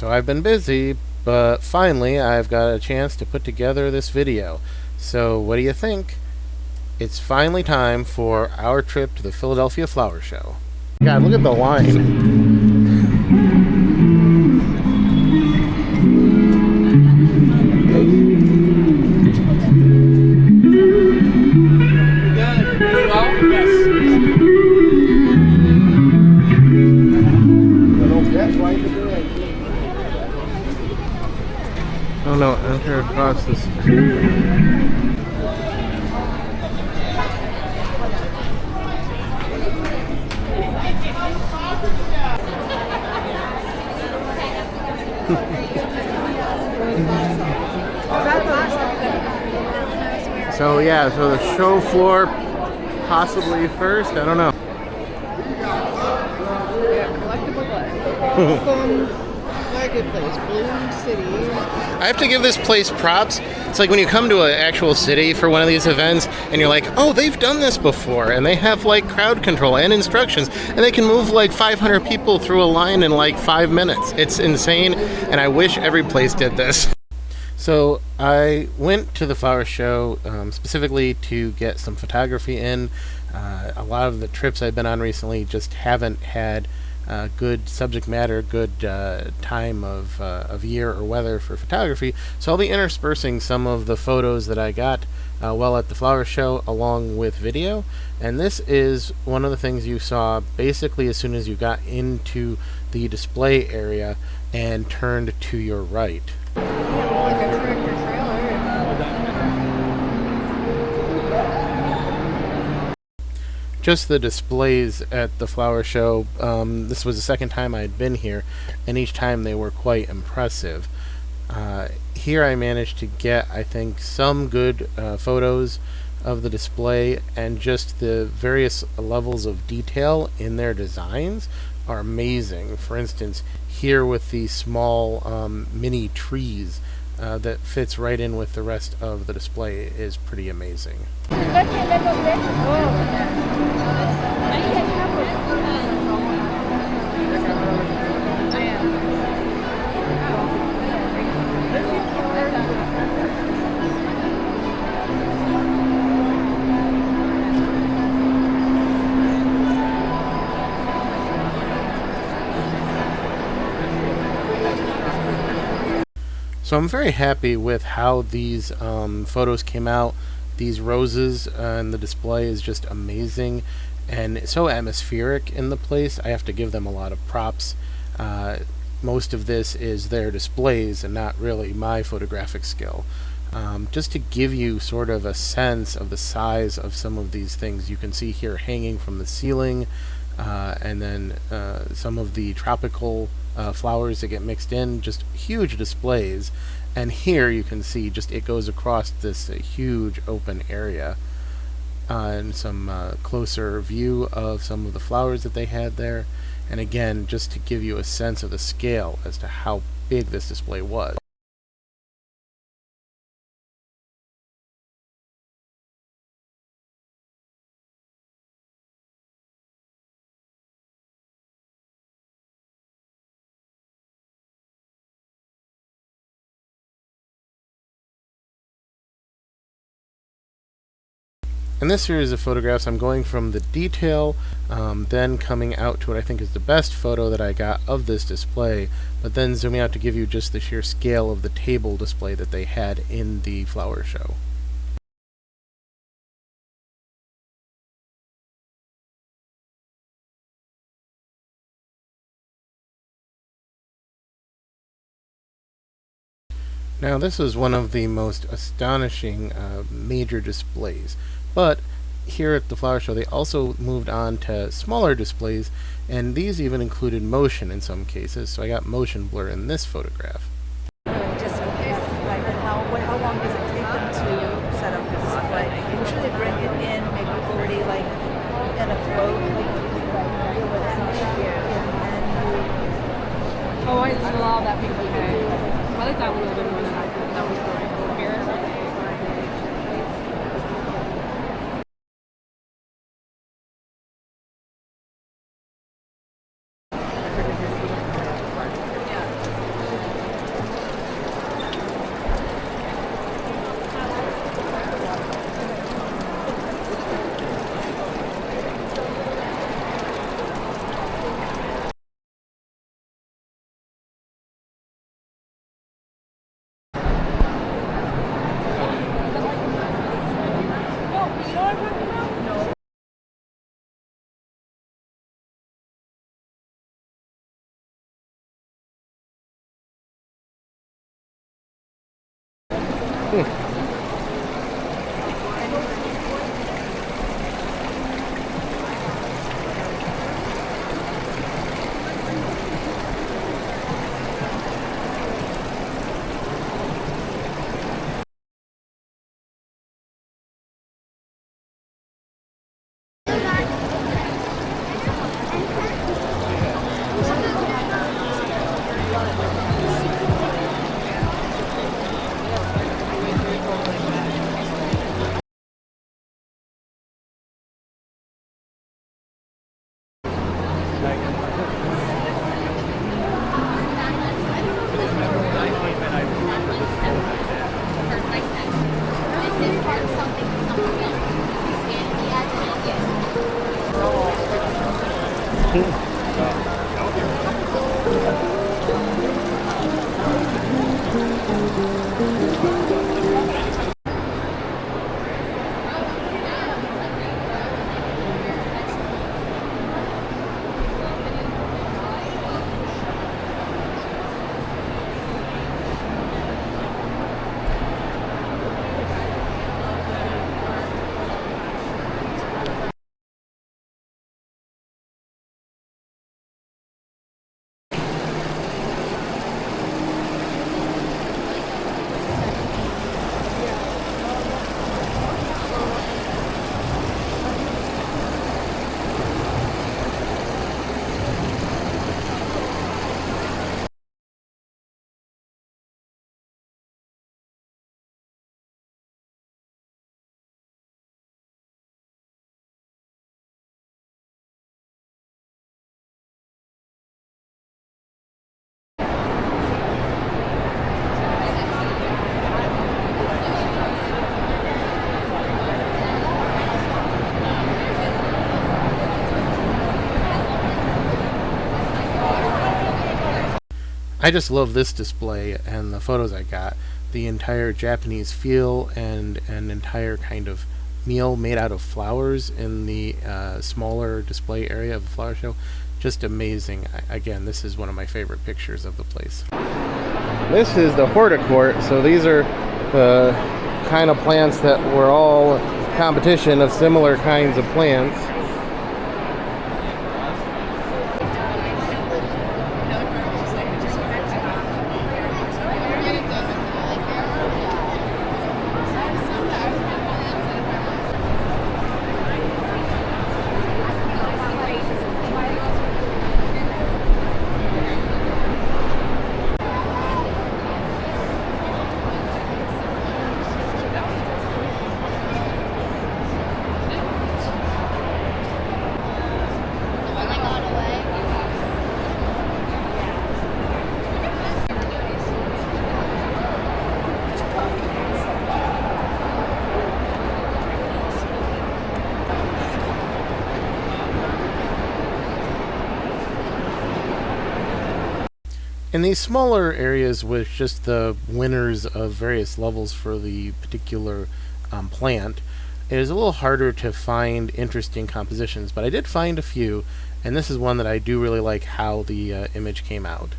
So I've been busy, but finally I've got a chance to put together this video. So what do you think? It's finally time for our trip to the Philadelphia Flower Show. God, look at the line. Oh no, enter across the street. So yeah, so the show floor possibly first, I don't know. Welcome, Marketplace, Bloom City. I have to give this place props. It's like when you come to an actual city for one of these events and you're like, oh, they've done this before, and they have like crowd control and instructions, and they can move like 500 people through a line in like 5 minutes. It's insane, and I wish every place did this. So I went to the flower show specifically to get some photography in. A lot of the trips I've been on recently just haven't had good subject matter, good time of year or weather for photography. So I'll be interspersing some of the photos that I got while at the flower show along with video. And this is one of the things you saw basically as soon as you got into the display area and turned to your right. Like a tractor trailer. Just the displays at the flower show, this was the second time I'd been here, and each time they were quite impressive. Here I managed to get, I think, some good photos of the display, and just the various levels of detail in their designs are amazing. For instance, here with the small mini trees that fits right in with the rest of the display is pretty amazing. So I'm very happy with how these photos came out. These roses and the display is just amazing and so atmospheric in the place. I have to give them a lot of props. Most of this is their displays and not really my photographic skill. Just to give you sort of a sense of the size of some of these things, you can see here hanging from the ceiling, and then some of the tropical flowers that get mixed in, just huge displays. And here you can see just it goes across this huge open area, and some closer view of some of the flowers that they had there. And again, just to give you a sense of the scale as to how big this display was. In this series of photographs, I'm going from the detail, then coming out to what I think is the best photo that I got of this display, but then zooming out to give you just the sheer scale of the table display that they had in the flower show. Now this is one of the most astonishing major displays, but here at the flower show they also moved on to smaller displays, and these even included motion in some cases, so I got motion blur in this photograph. Just in case, like how long does it take them to set up the display? Usually they bring it in maybe already like in a float, Oh, I just allow that people to pay. I like that one a little bit more than that was great. Here. I just love this display and the photos I got. The entire Japanese feel and an entire kind of meal made out of flowers in the smaller display area of the flower show. Just amazing. Again, this is one of my favorite pictures of the place. This is the horticourt, so these are the kind of plants that were all competition of similar kinds of plants. In these smaller areas with just the winners of various levels for the particular plant, it is a little harder to find interesting compositions, but I did find a few, and this is one that I do really like how the image came out.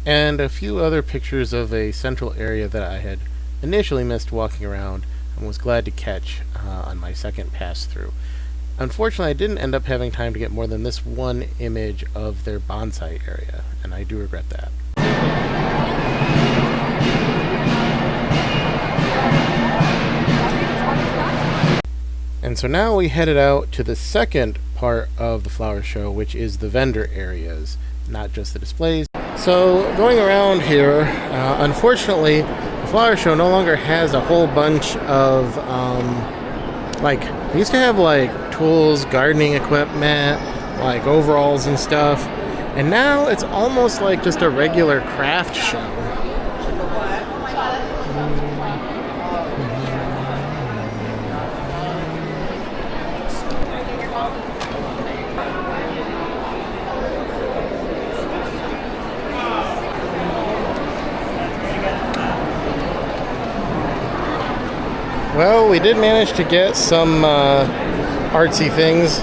And a few other pictures of a central area that I had initially missed walking around. and was glad to catch on my second pass through. Unfortunately, I didn't end up having time to get more than this one image of their bonsai area, and I do regret that. And so now we headed out to the second part of the flower show, which is the vendor areas, not just the displays. So going around here, unfortunately, the flower show no longer has a whole bunch of, we used to have like tools, gardening equipment, like overalls and stuff. And now it's almost like just a regular craft show. Well, we did manage to get some artsy things.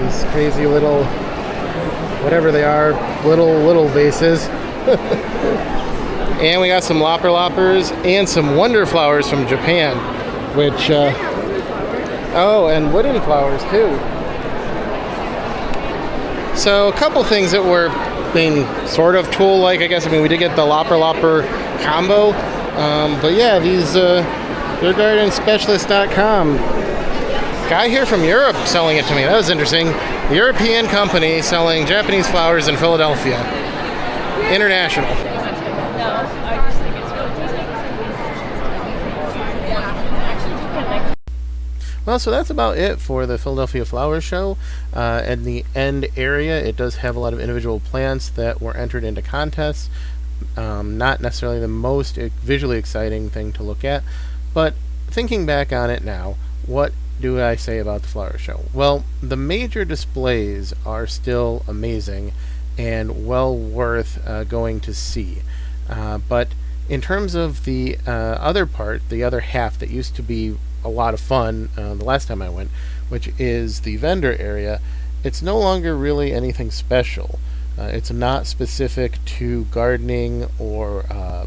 These crazy little, whatever they are, little vases. And we got some lopper loppers and some wonder flowers from Japan, which, and wooden flowers too. So a couple things that were being sort of tool-like, I guess. I mean, we did get the lopper combo. But yeah, these, YourGardenSpecialist.com. Guy here from Europe selling it to me. That was interesting. European company selling Japanese flowers in Philadelphia. International. Well, so that's about it for the Philadelphia Flower Show. In the end area, it does have a lot of individual plants that were entered into contests. Not necessarily the most visually exciting thing to look at, but thinking back on it now, what do I say about the flower show? Well, the major displays are still amazing and well worth going to see. But in terms of the other part, the other half that used to be a lot of fun the last time I went, which is the vendor area, it's no longer really anything special. It's not specific to gardening or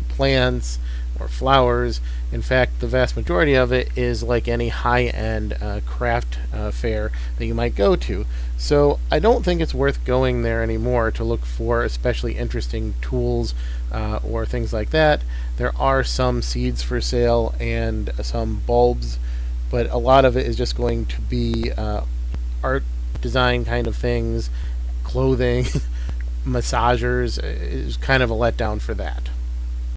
plants or flowers. In fact, the vast majority of it is like any high-end craft fair that you might go to. So I don't think it's worth going there anymore to look for especially interesting tools or things like that. There are some seeds for sale and some bulbs, but a lot of it is just going to be art design kind of things, clothing, massagers. Is kind of a letdown for that.